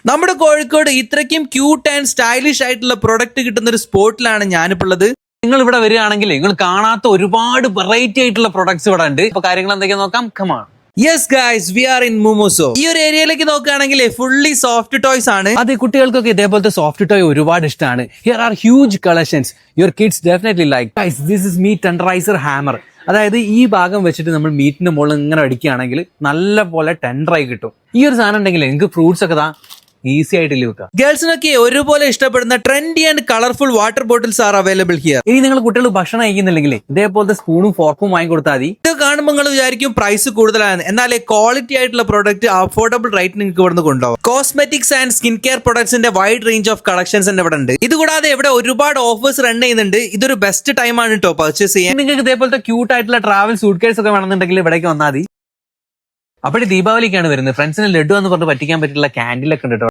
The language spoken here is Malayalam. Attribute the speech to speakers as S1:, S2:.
S1: നമ്മുടെ കോഴിക്കോട് ഇത്രയ്ക്കും ക്യൂട്ട് ആൻഡ് സ്റ്റൈലിഷ് ആയിട്ടുള്ള പ്രൊഡക്റ്റ് കിട്ടുന്ന ഒരു സ്പോട്ടിലാണ് ഞാനിപ്പോൾ ഉള്ളത്.
S2: നിങ്ങൾ ഇവിടെ വരികയാണെങ്കിൽ നിങ്ങൾ കാണാത്ത ഒരുപാട് വെറൈറ്റി ആയിട്ടുള്ള പ്രൊഡക്ട്സ് ഇവിടെ ഉണ്ട്. ഇപ്പൊ കാര്യങ്ങൾ എന്തൊക്കെയാ നോക്കാം. Come on.
S1: Yes guys, we are in Momoso. ഈ ഒരു ഏരിയയിലേക്ക് നോക്കുകയാണെങ്കിൽ ഫുള്ളി സോഫ്റ്റ് ടോയ്സ് ആണ്.
S2: അതെ, കുട്ടികൾക്കൊക്കെ ഇതേപോലത്തെ സോഫ്റ്റ് ടോയ് ഒരുപാട് ഇഷ്ടമാണ്. Here are huge collections. Your kids definitely like. Guys, this is meat tenderiser hammer. അതായത് ഈ ഭാഗം വെച്ചിട്ട് നമ്മൾ മീറ്റിന്റെ മുകളിൽ ഇങ്ങനെ അടിക്കുകയാണെങ്കിൽ നല്ല പോലെ ടെൻഡറായി കിട്ടും. ഈ ഒരു സാധനം ഉണ്ടെങ്കിൽ നിങ്ങൾക്ക് ഫ്രൂട്ട്സ് ഒക്കെ ഈസി ആയിട്ട് വെക്കാം.
S1: ഗേൾസിനൊക്കെ ഒരുപോലെ ഇഷ്ടപ്പെടുന്ന trendy and colourful water bottles are available here.
S2: ഇനി നിങ്ങൾ കുട്ടികൾ ഭക്ഷണം കഴിക്കുന്നില്ലെങ്കിൽ ഇതേപോലത്തെ സ്പൂണും ഫോർക്കും വാങ്ങിക്കൊടുത്താൽ മതി.
S1: ഇത് കാണുമ്പോൾ നിങ്ങൾ വിചാരിക്കും പ്രൈസ് കൂടുതലാണ്, എന്നാൽ ക്വാളിറ്റി ആയിട്ടുള്ള പ്രോഡക്റ്റ് അഫോർഡബിൾ റേറ്റ് നിങ്ങൾക്ക് ഇവിടെ നിന്ന് കൊണ്ടുപോകും. കോസ്മെറ്റിക്സ് ആൻഡ് സ്കിൻ കെയർ പ്രൊഡക്ട്സിന്റെ വൈഡ് റേഞ്ച് ഓഫ് കളക്ഷൻസ് ഇവിടെ ഉണ്ട്. ഇത് കൂടാതെ ഇവിടെ ഒരുപാട് ഓഫേഴ്സ് റൺ ചെയ്യുന്നുണ്ട്. ഇതൊരു ബെസ്റ്റ് ടൈം ആണ് കേട്ടോ പർച്ചേസ് ചെയ്യാൻ.
S2: നിങ്ങൾക്ക് ഇതേപോലത്തെ ക്യൂട്ട് ആയിട്ടുള്ള ട്രാവൽ സൂട്ട് കേസ് ഒക്കെ വേണമെന്നുണ്ടെങ്കിൽ ഇവിടേക്ക് വന്നാൽ മതി. അപ്പോൾ ദീപാവലിക്കാണ് വരുന്നത്. ഫ്രണ്ട്സിന് ലഡു എന്ന് പറഞ്ഞ് പറ്റിക്കാൻ പറ്റിയുള്ള ക്യാൻഡിലൊക്കെ ഉണ്ട് കേട്ടോ.